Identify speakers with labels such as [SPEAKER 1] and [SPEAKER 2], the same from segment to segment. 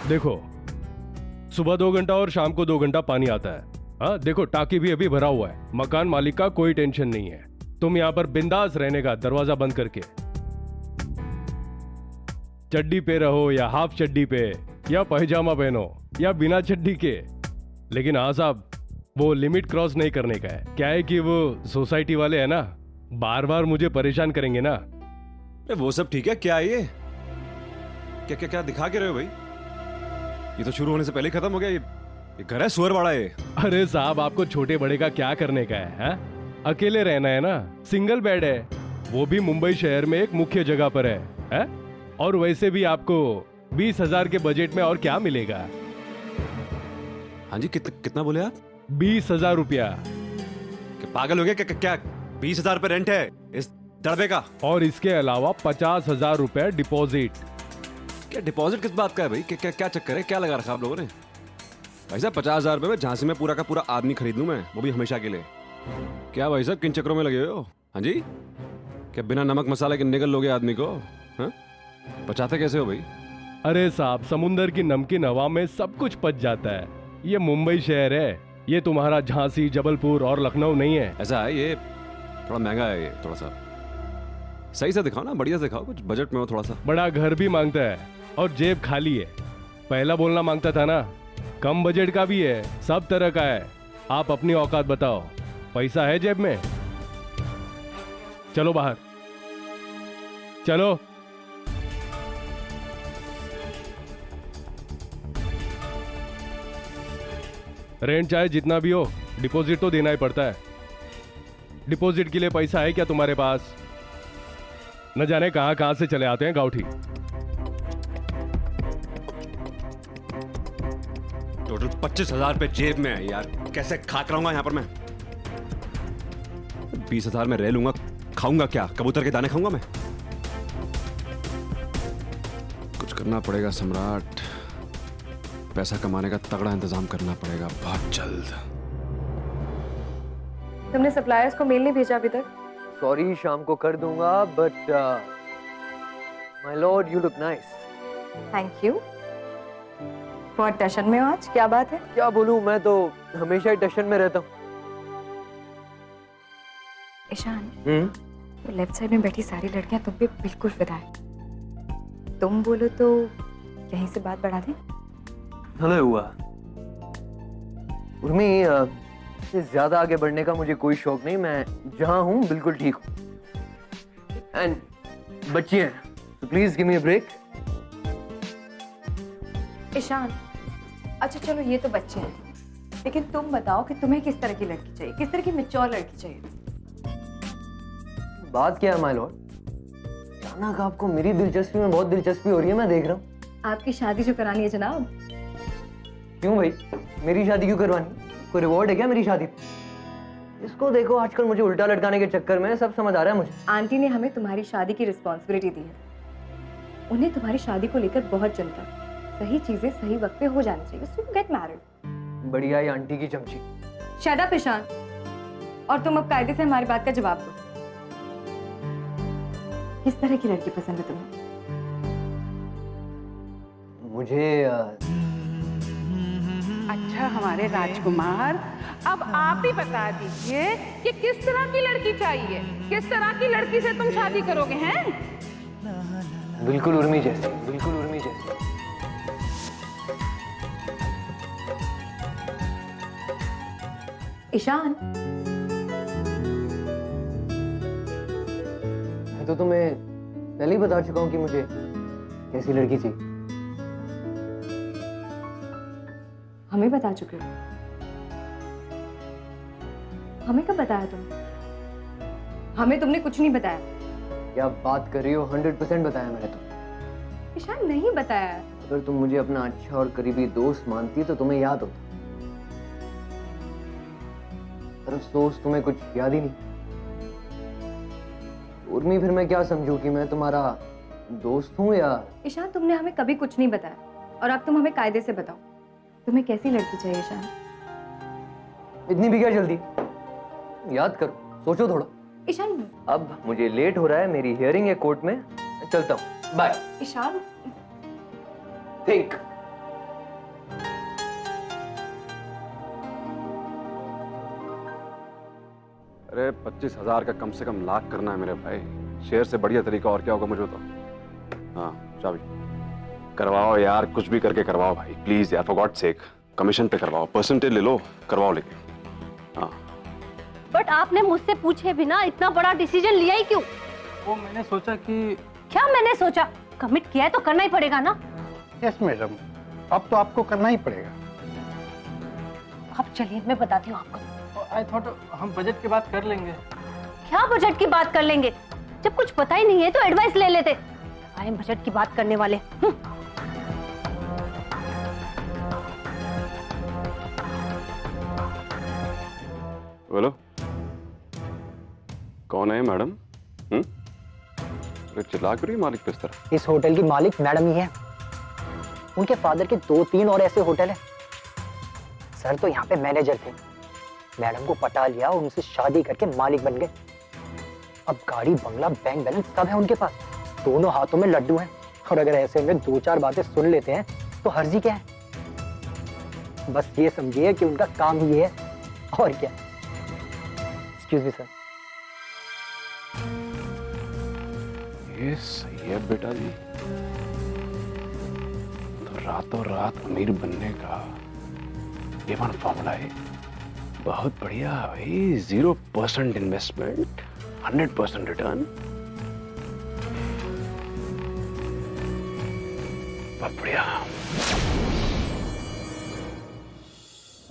[SPEAKER 1] देखो, सुबह 2 घंटा और शाम को 2 घंटा पानी आता है। हाँ देखो, टाकी भी अभी भरा हुआ है। मकान मालिक का कोई टेंशन नहीं है। तुम यहाँ पर बिंदास रहने का, दरवाजा बंद करके। चड्डी पे रहो या हाफ चड्डी पे, या पैजामा पहनो या बिना चड्डी के, लेकिन हाँ साहब, वो लिमिट क्रॉस नहीं करने का है। क्या है कि वो सोसाइटी वाले है ना, बार बार मुझे परेशान करेंगे ना।
[SPEAKER 2] वो सब ठीक है, क्या है ये? क्या क्या क्या दिखा के रहे हो भाई? ये तो शुरू होने से पहले खत्म हो गया। ये घर है सुअरवाड़ा ये?
[SPEAKER 1] अरे साहब, आपको छोटे बड़े का क्या करने का है? अकेले रहना है ना, सिंगल बेड है, वो भी मुंबई शहर में एक मुख्य जगह पर है? और वैसे भी आपको 20,000 के बजट में और क्या मिलेगा?
[SPEAKER 2] हाँ जी, कितना बोले आप?
[SPEAKER 1] 20,000 रुपया।
[SPEAKER 2] क्या पागल हो गया क्या? क्या 20,000 पे रेंट है इस दड़बे का?
[SPEAKER 1] और इसके अलावा 50,000 रुपए डिपॉजिट।
[SPEAKER 2] क्या डिपॉजिट किस बात का है भाई? क्या क्या चक्कर है? क्या लगा रखा आप लोगों ने? भाई साहब 50,000 रुपए में झांसी में पूरा का पूरा आदमी खरीद लूं मैं, वो भी हमेशा के लिए। क्या भाई साहब, किन चक्करों में लगे हो? हाँ जी, क्या बिना नमक मसाले के निगल लोगे आदमी को? हाँ, बचाते कैसे हो भाई?
[SPEAKER 1] अरे साहब, समुंदर की नमकीन हवा में सब कुछ पच जाता है। ये मुंबई शहर है, ये तुम्हारा झांसी, जबलपुर और लखनऊ नहीं है।
[SPEAKER 2] ऐसा है, ये थोड़ा महंगा है। ये थोड़ा सा सही से दिखाओ ना, बढ़िया से दिखाओ, कुछ बजट में हो थोड़ा सा।
[SPEAKER 1] बड़ा घर भी मांगता है और जेब खाली है। पहला बोलना मांगता था ना, कम बजट का भी है, सब तरह का है। आप अपनी औकात बताओ, पैसा है जेब में? चलो बाहर, चलो। रेंट चाहे जितना भी हो, डिपॉजिट तो देना ही पड़ता है। डिपॉजिट के लिए पैसा है क्या तुम्हारे पास? न जाने कहां कहां से चले आते हैं गाउठी।
[SPEAKER 2] टोटल 25,000 रुपए जेब में है यार, कैसे खाक रहूंगा यहाँ पर मैं? 20,000 में रह लूंगा, खाऊंगा क्या? कबूतर के दाने खाऊंगा मैं? कुछ करना पड़ेगा सम्राट, पैसा कमाने का तगड़ा इंतजाम करना पड़ेगा बहुत जल्द।
[SPEAKER 3] तुमने सप्लायर्स को मेल नहीं भेजा अभी तक?
[SPEAKER 4] सॉरी, शाम को कर दूंगा, but my Lord you look nice.
[SPEAKER 3] Thank you. बहुत टशन में हो आज, क्या बात है?
[SPEAKER 4] क्या बोलूं, मैं तो हमेशा ही टशन में रहता हूँ।
[SPEAKER 3] ईशान, तो लेफ्ट साइड में बैठी सारी लड़कियां तुम पे बिल्कुल फिदा है। तुम बोलो तो यहीं से बात बढ़ा दें?
[SPEAKER 4] भले हुआ। उर्मी, इससे ज्यादा आगे बढ़ने का मुझे कोई शौक नहीं। मैं जहां हूं बिल्कुल ठीक हूं। एंड बच्ची हैं, तो please give me a break.
[SPEAKER 3] Ishaan, अच्छा चलो ये तो बच्चे हैं, लेकिन तुम बताओ कि तुम्हें किस तरह की लड़की चाहिए, किस तरह की मैच्योर लड़की चाहिए?
[SPEAKER 4] बात क्या है माय लॉर्ड? अचानक आपको मेरी दिलचस्पी में बहुत दिलचस्पी हो रही है, मैं देख रहा हूँ।
[SPEAKER 3] आपकी शादी जो करानी है जनाब।
[SPEAKER 4] क्यों भाई, मेरी शादी क्यों करवानी? कोई रिवॉर्ड है क्या मेरी शादी? इसको देखो, आजकल मुझे उल्टा लटकाने के चक्कर में सब समझ आ रहा है मुझे।
[SPEAKER 3] आंटी ने हमें तुम्हारी शादी की रिस्पॉन्सिबिलिटी दी है। उन्हें तुम्हारी शादी को लेकर बहुत चिंता है। सही चीजें सही वक्त पे हो जानी चाहिए। So you get married।
[SPEAKER 4] बढ़िया ही आंटी की चमची।
[SPEAKER 3] Shut up ईशान, और तुम अब कायदे से हमारी बात का जवाब दो। किस तरह की लड़की पसंद है तुम्हें?
[SPEAKER 4] मुझे
[SPEAKER 5] अच्छा हमारे राजकुमार, अब आप ही बता दीजिए कि किस तरह की लड़की चाहिए, किस तरह की लड़की से तुम शादी करोगे? हैं?
[SPEAKER 4] बिल्कुल उर्मी जैसी, बिल्कुल उर्मी जैसी।
[SPEAKER 3] ईशान,
[SPEAKER 4] मैं तो तुम्हें पहले ही बता चुका हूँ कि मुझे कैसी लड़की चाहिए।
[SPEAKER 3] हमें बता चुके हो? हमें कब बताया तुम? हमें तुमने कुछ नहीं बताया।
[SPEAKER 4] क्या बात कर रही हो? 100% बताया मैंने तो।
[SPEAKER 3] ईशान, नहीं बताया।
[SPEAKER 4] अगर तुम मुझे अपना अच्छा और करीबी दोस्त मानती तो तुम्हें याद होता। पर अफसोस तुम्हें कुछ याद ही नहीं। उर्मी, फिर मैं क्या समझूं कि मैं तुम्हारा दोस्त हूं या?
[SPEAKER 3] ईशान, तुमने हमें कभी कुछ नहीं बताया और अब तुम हमें कायदे से बताओ, तुम्हें कैसी लड़की चाहिए? ईशान,
[SPEAKER 4] इतनी भी क्या जल्दी? याद करो, सोचो थोड़ा।
[SPEAKER 3] ईशान,
[SPEAKER 4] अब मुझे लेट हो रहा है, मेरी हियरिंग है कोर्ट में, मैं चलता हूँ। बाय।
[SPEAKER 3] ईशान,
[SPEAKER 4] थिंक।
[SPEAKER 2] 25,000 का कम से कम लाख करना है मेरे भाई। शेयर से बढ़िया तरीका और क्या होगा मुझे तो। हाँ चाबी करवाओ यार, कुछ भी करके करवाओ भाई प्लीज यार, फॉर गॉड सेक। कमीशन पे करवाओ, परसेंटेज ले लो, करवाओ लेकिन। हाँ
[SPEAKER 6] बट आपने मुझसे पूछे बिना इतना बड़ा डिसीजन लिया ही क्यों?
[SPEAKER 7] वो मैंने सोचा कि
[SPEAKER 6] क्या मैंने सोचा? कमिट किया है तो करना ही पड़ेगा ना।
[SPEAKER 7] यस मैडम, अब तो आपको करना ही पड़ेगा।
[SPEAKER 6] अब चलिए मैं बताती हूँ आपको।
[SPEAKER 7] आई थॉट हम बजट की बात कर लेंगे।
[SPEAKER 6] क्या बजट की बात कर लेंगे? जब कुछ पता ही नहीं है तो एडवाइस ले लेते। आए बजट की बात करने वाले।
[SPEAKER 2] बोलो कौन है मैडम? चिल्ला क्यों रही मालिक पे इस तरह?
[SPEAKER 8] इस होटल की मालिक मैडम ही है। उनके फादर के 2-3 और ऐसे होटल हैं। सर तो यहाँ पे मैनेजर थे, मैडम को पटा लिया और उनसे शादी करके मालिक बन गए। अब गाड़ी, बंगला, बैंक बैलेंस सब है उनके पास। दोनों हाथों में लड्डू हैं। और अगर ऐसे में 2-4 बातें सुन लेते हैं तो हर्जी क्या है। बस ये समझिए कि उनका काम ही है और क्या। Excuse me sir.
[SPEAKER 2] ये सही है बेटा जी, तो रातों रात अमीर बनने का A1 फॉर्मूला है। बहुत बढ़िया भाई, 0% इन्वेस्टमेंट 100% रिटर्न। बहुत बढ़िया।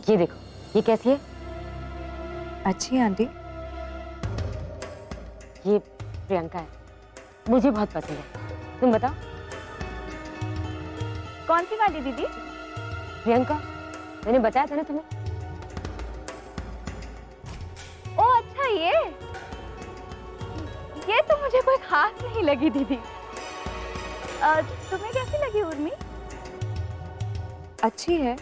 [SPEAKER 6] ये देखो, ये कैसी है?
[SPEAKER 3] अच्छी है आंटी।
[SPEAKER 6] ये प्रियंका है, मुझे बहुत पसंद है। तुम बताओ।
[SPEAKER 3] कौन सी वाली दीदी?
[SPEAKER 6] प्रियंका, मैंने बताया था ना तुम्हें।
[SPEAKER 3] ओ अच्छा, ये तो मुझे कोई खास नहीं लगी दीदी। तुम्हें कैसी लगी उर्मी? अच्छी है,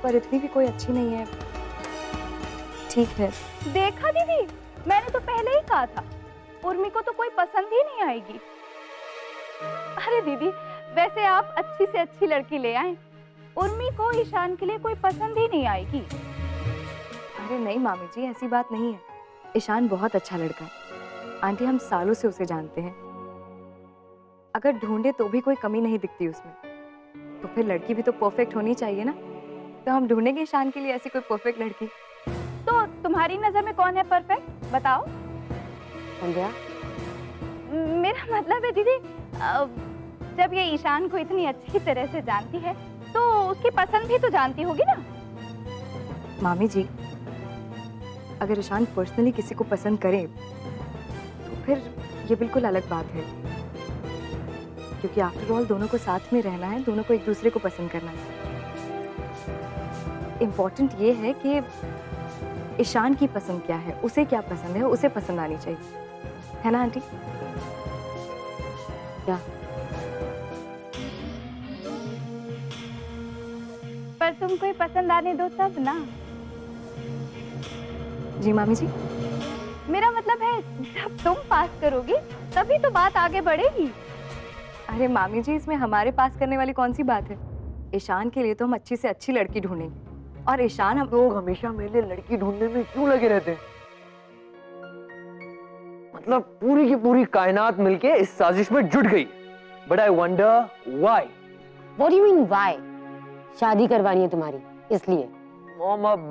[SPEAKER 3] पर इतनी भी कोई अच्छी नहीं है। ठीक है। देखा दीदी, मैंने तो पहले ही कहा था उर्मी को तो कोई पसंद ही नहीं आएगी। अरे दीदी, वैसे आप अच्छी से अच्छी लड़की ले आए, उर्मी को ईशान के लिए कोई पसंद ही नहीं आएगी। अरे नहीं मामी जी, ऐसी बात नहीं है। ईशान बहुत अच्छा लड़का है आंटी, हम सालों से उसे जानते हैं। अगर ढूंढे तो भी कोई कमी नहीं दिखती उसमें, तो फिर लड़की भी तो परफेक्ट होनी चाहिए ना। तो हम ढूंढेंगे ईशान के लिए ऐसी कोई परफेक्ट लड़की। तो तुम्हारी नजर में कौन है परफेक्ट, बताओ।
[SPEAKER 6] संध्या,
[SPEAKER 3] मेरा मतलब है दीदी, जब ये ईशान को इतनी अच्छी तरह से जानती है तो उसकी पसंद भी तो जानती होगी ना। मामी जी, अगर ईशान पर्सनली किसी को पसंद करे तो फिर ये बिल्कुल अलग बात है, क्योंकि आफ्टर ऑल दोनों को साथ में रहना है, दोनों को एक दूसरे को पसंद करना है। इम्पोर्टेंट ये है कि ईशान की पसंद क्या है, उसे क्या पसंद है, उसे पसंद आनी चाहिए, है ना आंटी?
[SPEAKER 6] क्या?
[SPEAKER 3] पर तुमको ही पसंद आने दो तब ना। जी मामी जी, मेरा मतलब है जब तुम पास करोगी तभी तो बात आगे बढ़ेगी। अरे मामी जी, इसमें हमारे पास करने वाली कौन सी बात है। ईशान के लिए तो हम अच्छी से अच्छी लड़की ढूंढेंगे, और ईशान हम
[SPEAKER 4] लोग हमेशा मेरे लिए लड़की ढूंढने में क्यों लगे रहते हैं? मतलब पूरी की पूरी कायनात मिलके इस साजिश में जुट गई। But I wonder why.
[SPEAKER 6] What do you mean why? शादी करवानी है तुम्हारी, इसलिए।
[SPEAKER 4] मॉम, अब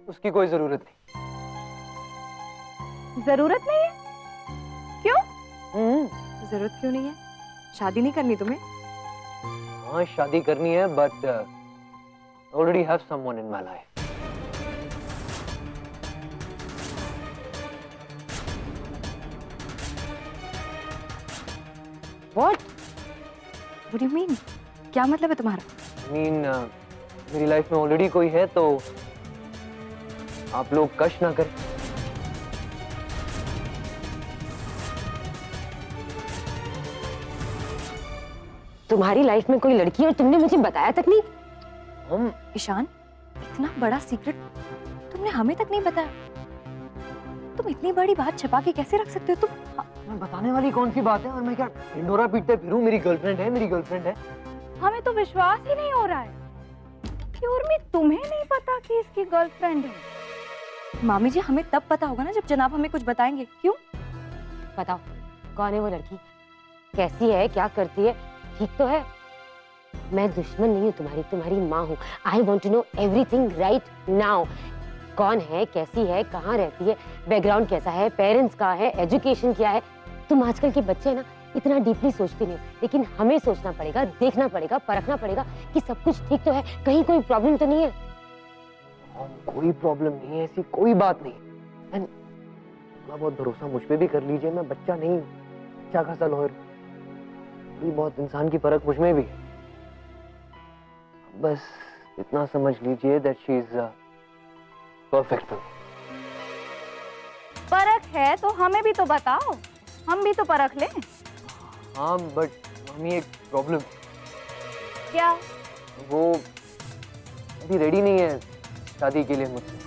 [SPEAKER 4] उसकी कोई जरूरत नहीं।
[SPEAKER 3] जरूरत नहीं है? क्यों? जरूरत क्यों नहीं है? शादी नहीं करनी तुम्हें?
[SPEAKER 4] हाँ, शादी करनी है, but already have someone in my life.
[SPEAKER 3] What? What do you mean? क्या मतलब है तुम्हारा?
[SPEAKER 4] मेरी लाइफ में ऑलरेडी कोई है, तो आप लोग कष्ट ना करें।
[SPEAKER 6] तुम्हारी लाइफ में कोई लड़की है और तुमने मुझे बताया तक नहीं?
[SPEAKER 4] हम
[SPEAKER 3] ईशान, इतना बड़ा सीक्रेट तुमने हमें तक नहीं बताया। तुम इतनी बड़ी बात छुपा के कैसे रख सकते हो तुम?
[SPEAKER 4] मैं बताने वाली कौन सी बात है, और मैं क्या ढिंढोरा पीटते फिरूं? मेरी गर्लफ्रेंड है, मेरी गर्लफ्रेंड है।
[SPEAKER 3] हमें तो विश्वास ही नहीं हो रहा है कि उर्मी तुम्हें नहीं पता कि इसकी गर्लफ्रेंड है। मामी जी हमें तब पता होगा ना जब जनाब हमें कुछ बताएंगे। क्यों?
[SPEAKER 9] बताओ कौन है वो लड़की, कैसी है, क्या करती है, ठीक तो है? मैं दुश्मन नहीं हूँ तुम्हारी, तुम्हारी माँ हूँ। I want to know everything right now. कौन है, कैसी है, कहाँ रहती है, बैकग्राउंड कैसा है, पेरेंट्स कहाँ है, एजुकेशन क्या है। तुम आजकल के बच्चे ना इतना डीपली सोचते नहीं हो, लेकिन हमें सोचना पड़ेगा, देखना पड़ेगा, परखना पड़ेगा कि सब कुछ ठीक तो है, कहीं कोई प्रॉब्लम तो नहीं है।
[SPEAKER 4] कोई प्रॉब्लम नहीं है, ऐसी कोई बात नहीं। एंड थोड़ा बहुत भरोसा मुझ पे भी कर लीजिए, मैं बच्चा नहीं, अच्छा खासा लॉयर, थोड़ी बहुत इंसान की परख मुझ में भी है। बस इतना समझ लीजिए दैट शी इज परफेक्ट।
[SPEAKER 3] परख है तो हमें भी तो बताओ, हम भी तो परख लें।
[SPEAKER 4] हाँ बट मम्मी एक प्रॉब्लम।
[SPEAKER 3] क्या?
[SPEAKER 4] वो अभी रेडी नहीं है शादी के लिए मुझसे।